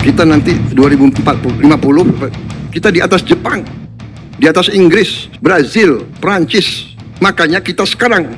kita nanti 2050 kita di atas Jepang, di atas Inggris, Brazil, Prancis. Makanya kita sekarang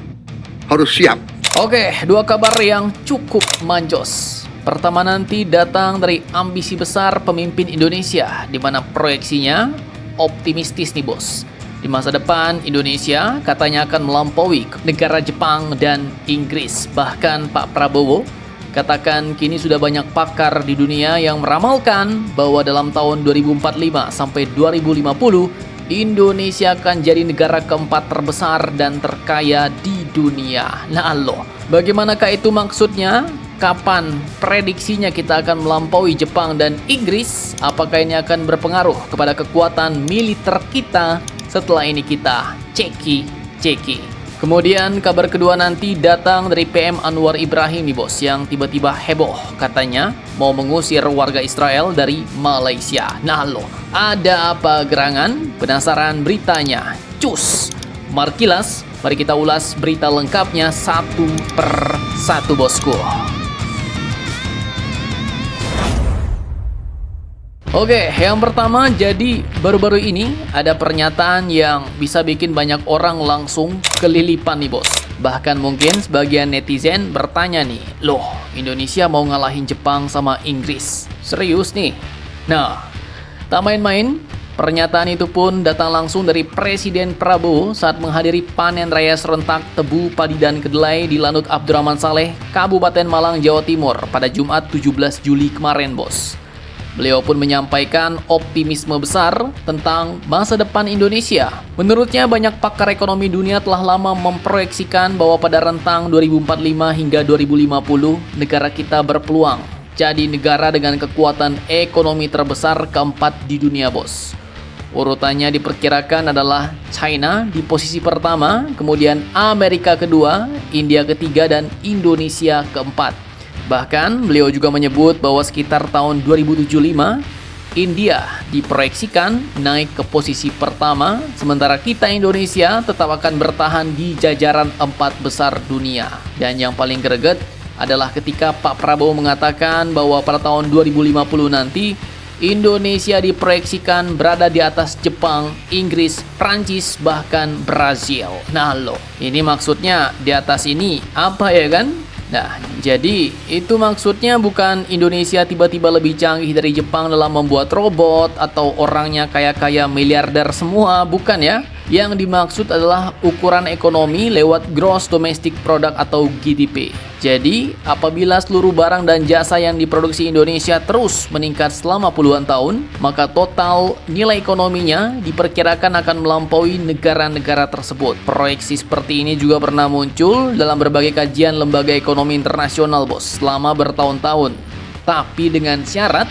harus siap. Oke, dua kabar yang cukup manjos. Pertama nanti datang dari ambisi besar pemimpin Indonesia, di mana proyeksinya optimistis nih bos. Di masa depan Indonesia katanya akan melampaui negara Jepang dan Inggris. Bahkan Pak Prabowo katakan kini sudah banyak pakar di dunia yang meramalkan bahwa dalam tahun 2045 sampai 2050 Indonesia akan jadi negara keempat terbesar dan terkaya di dunia. Nah Allah, bagaimanakah itu maksudnya? Kapan prediksinya kita akan melampaui Jepang dan Inggris? Apakah ini akan berpengaruh kepada kekuatan militer kita? Setelah ini kita ceki. Kemudian kabar kedua nanti datang dari PM Anwar Ibrahim nih bos, yang tiba-tiba heboh katanya mau mengusir warga Israel dari Malaysia. Nah lo, ada apa gerangan? Penasaran beritanya? Cus! Markilas, mari kita ulas berita lengkapnya satu per satu bosku. Oke, yang pertama, jadi baru-baru ini ada pernyataan yang bisa bikin banyak orang langsung kelilipan nih bos. Bahkan mungkin sebagian netizen bertanya nih, loh Indonesia mau ngalahin Jepang sama Inggris? Serius nih? Nah, tak main-main, pernyataan itu pun datang langsung dari Presiden Prabowo saat menghadiri panen raya serentak tebu, padi, dan kedelai di Lanut Abdurrahman Saleh, Kabupaten Malang, Jawa Timur pada Jumat 17 Juli kemarin bos. Beliau pun menyampaikan optimisme besar tentang masa depan Indonesia. Menurutnya banyak pakar ekonomi dunia telah lama memproyeksikan bahwa pada rentang 2045 hingga 2050 negara kita berpeluang jadi negara dengan kekuatan ekonomi terbesar keempat di dunia bos. Urutannya diperkirakan adalah China di posisi pertama, kemudian Amerika kedua, India ketiga, dan Indonesia keempat. Bahkan beliau juga menyebut bahwa sekitar tahun 2075 India diproyeksikan naik ke posisi pertama, sementara kita Indonesia tetap akan bertahan di jajaran 4 besar dunia. Dan yang paling greget adalah ketika Pak Prabowo mengatakan bahwa pada tahun 2050 nanti Indonesia diproyeksikan berada di atas Jepang, Inggris, Prancis, bahkan Brazil. Nah loh, ini maksudnya di atas ini apa ya kan? Nah, jadi itu maksudnya bukan Indonesia tiba-tiba lebih canggih dari Jepang dalam membuat robot atau orangnya kaya-kaya miliarder semua, bukan ya. Yang dimaksud adalah ukuran ekonomi lewat Gross Domestic Product atau GDP. Jadi, apabila seluruh barang dan jasa yang diproduksi Indonesia terus meningkat selama puluhan tahun, maka total nilai ekonominya diperkirakan akan melampaui negara-negara tersebut. Proyeksi seperti ini juga pernah muncul dalam berbagai kajian lembaga ekonomi internasional, bos, selama bertahun-tahun. Tapi dengan syarat,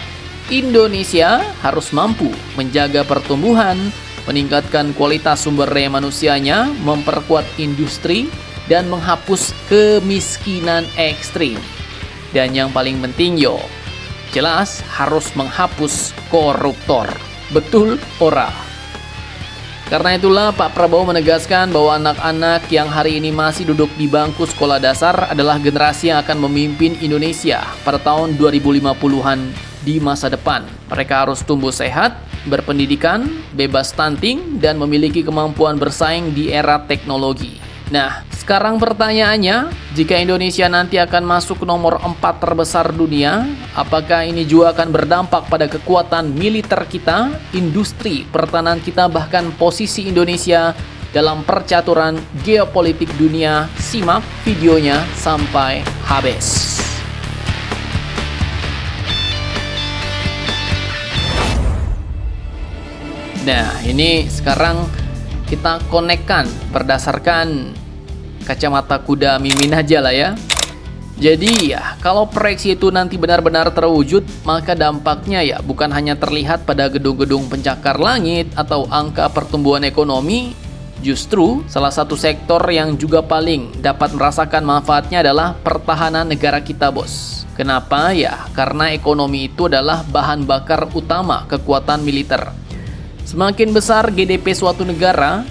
Indonesia harus mampu menjaga pertumbuhan, meningkatkan kualitas sumber daya manusianya, memperkuat industri, dan menghapus kemiskinan ekstrim. Dan yang paling penting jelas harus menghapus koruptor. Betul ora? Karena itulah Pak Prabowo menegaskan bahwa anak-anak yang hari ini masih duduk di bangku sekolah dasar adalah generasi yang akan memimpin Indonesia pada tahun 2050-an di masa depan. Mereka harus tumbuh sehat, berpendidikan, bebas stunting, dan memiliki kemampuan bersaing di era teknologi. Nah, sekarang pertanyaannya, jika Indonesia nanti akan masuk ke nomor 4 terbesar dunia, apakah ini juga akan berdampak pada kekuatan militer kita, industri pertahanan kita, bahkan posisi Indonesia dalam percaturan geopolitik dunia? Simak videonya sampai habis. Nah, ini sekarang kita konekkan berdasarkan kacamata kuda Mimin aja lah ya. Jadi ya, kalau proyeksi itu nanti benar-benar terwujud, maka dampaknya ya bukan hanya terlihat pada gedung-gedung pencakar langit atau angka pertumbuhan ekonomi. Justru salah satu sektor yang juga paling dapat merasakan manfaatnya adalah pertahanan negara kita, bos. Kenapa? Ya, karena ekonomi itu adalah bahan bakar utama kekuatan militer. Semakin besar GDP suatu negara,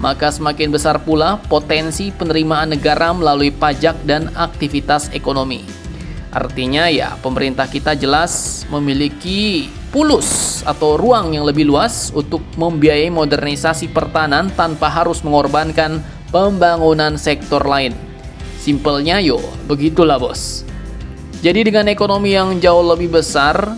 maka semakin besar pula potensi penerimaan negara melalui pajak dan aktivitas ekonomi. Artinya ya, pemerintah kita jelas memiliki pulus atau ruang yang lebih luas untuk membiayai modernisasi pertahanan tanpa harus mengorbankan pembangunan sektor lain. Simpelnya yo, begitulah bos. Jadi dengan ekonomi yang jauh lebih besar,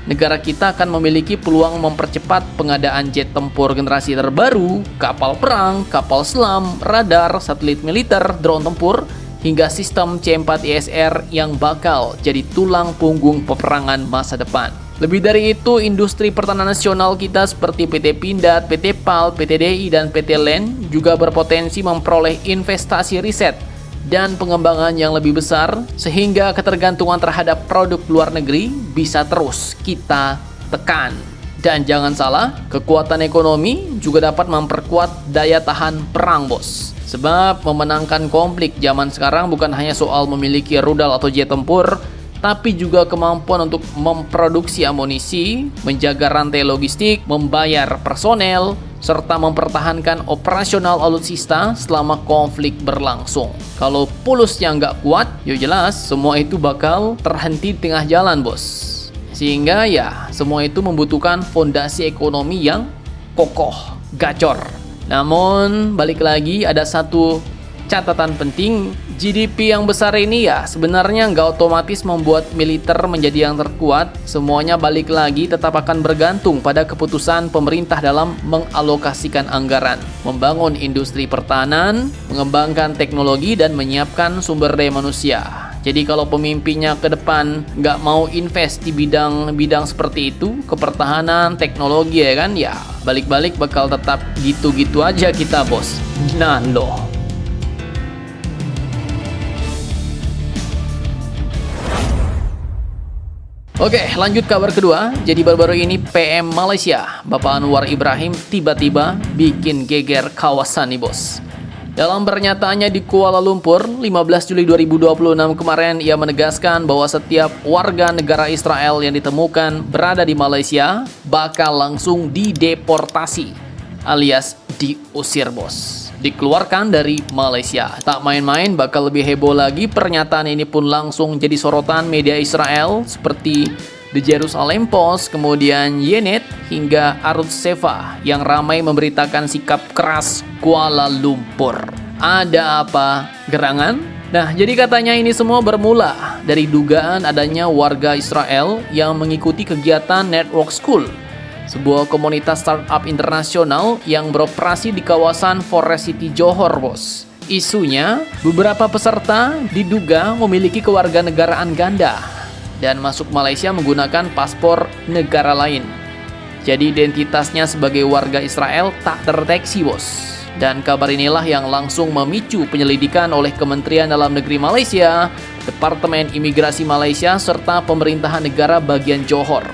negara kita akan memiliki peluang mempercepat pengadaan jet tempur generasi terbaru, kapal perang, kapal selam, radar, satelit militer, drone tempur, hingga sistem C4 ISR yang bakal jadi tulang punggung peperangan masa depan. Lebih dari itu, industri pertahanan nasional kita seperti PT Pindad, PT PAL, PT DI, dan PT LEN juga berpotensi memperoleh investasi riset dan pengembangan yang lebih besar, sehingga ketergantungan terhadap produk luar negeri bisa terus kita tekan. Dan jangan salah, kekuatan ekonomi juga dapat memperkuat daya tahan perang bos. Sebab memenangkan konflik zaman sekarang bukan hanya soal memiliki rudal atau jet tempur, tapi juga kemampuan untuk memproduksi amunisi, menjaga rantai logistik, membayar personel, serta mempertahankan operasional alutsista selama konflik berlangsung. Kalau pulusnya nggak kuat, ya jelas semua itu bakal terhenti di tengah jalan bos. Sehingga ya, semua itu membutuhkan fondasi ekonomi yang kokoh, gacor. Namun, balik lagi ada satu catatan penting, GDP yang besar ini ya sebenarnya nggak otomatis membuat militer menjadi yang terkuat. Semuanya balik lagi tetap akan bergantung pada keputusan pemerintah dalam mengalokasikan anggaran, membangun industri pertahanan, mengembangkan teknologi, dan menyiapkan sumber daya manusia. Jadi kalau pemimpinnya ke depan nggak mau invest di bidang-bidang seperti itu, ke pertahanan, teknologi ya kan, ya balik-balik bakal tetap gitu-gitu aja kita bos. Nah loh. Oke, lanjut kabar kedua. Jadi baru-baru ini PM Malaysia, Bapak Anwar Ibrahim tiba-tiba bikin geger kawasan nih bos. Dalam pernyataannya di Kuala Lumpur, 15 Juli 2026 kemarin, ia menegaskan bahwa setiap warga negara Israel yang ditemukan berada di Malaysia bakal langsung dideportasi, alias diusir bos. Dikeluarkan dari Malaysia. Tak main-main, bakal lebih heboh lagi. Pernyataan ini pun langsung jadi sorotan media Israel seperti The Jerusalem Post, kemudian Ynet, hingga Arutz Seva yang ramai memberitakan sikap keras Kuala Lumpur. Ada apa gerangan? Nah, jadi katanya ini semua bermula dari dugaan adanya warga Israel yang mengikuti kegiatan Network School, sebuah komunitas startup internasional yang beroperasi di kawasan Forest City Johor, bos. Isunya, beberapa peserta diduga memiliki kewarganegaraan ganda dan masuk Malaysia menggunakan paspor negara lain. Jadi identitasnya sebagai warga Israel tak terdeteksi, bos. Dan kabar inilah yang langsung memicu penyelidikan oleh Kementerian Dalam Negeri Malaysia, Departemen Imigrasi Malaysia, serta Pemerintahan Negara Bagian Johor.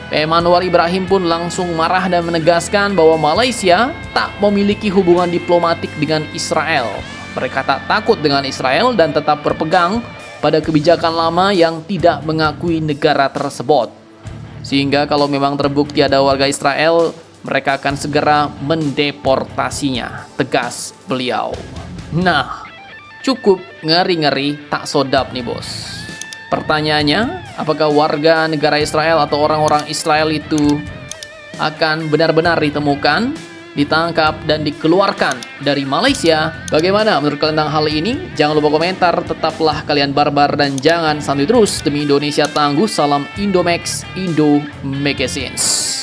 PM Anwar Ibrahim pun langsung marah dan menegaskan bahwa Malaysia tak memiliki hubungan diplomatik dengan Israel. Mereka tak takut dengan Israel dan tetap berpegang pada kebijakan lama yang tidak mengakui negara tersebut. Sehingga kalau memang terbukti ada warga Israel, mereka akan segera mendeportasinya, tegas beliau. Nah, cukup ngeri-ngeri tak sodap nih bos. Pertanyaannya, apakah warga negara Israel atau orang-orang Israel itu akan benar-benar ditemukan, ditangkap, dan dikeluarkan dari Malaysia? Bagaimana menurut kalian tentang hal ini? Jangan lupa komentar, tetaplah kalian barbar, dan jangan santai terus. Demi Indonesia tangguh, salam Indomax, Indo Magazines.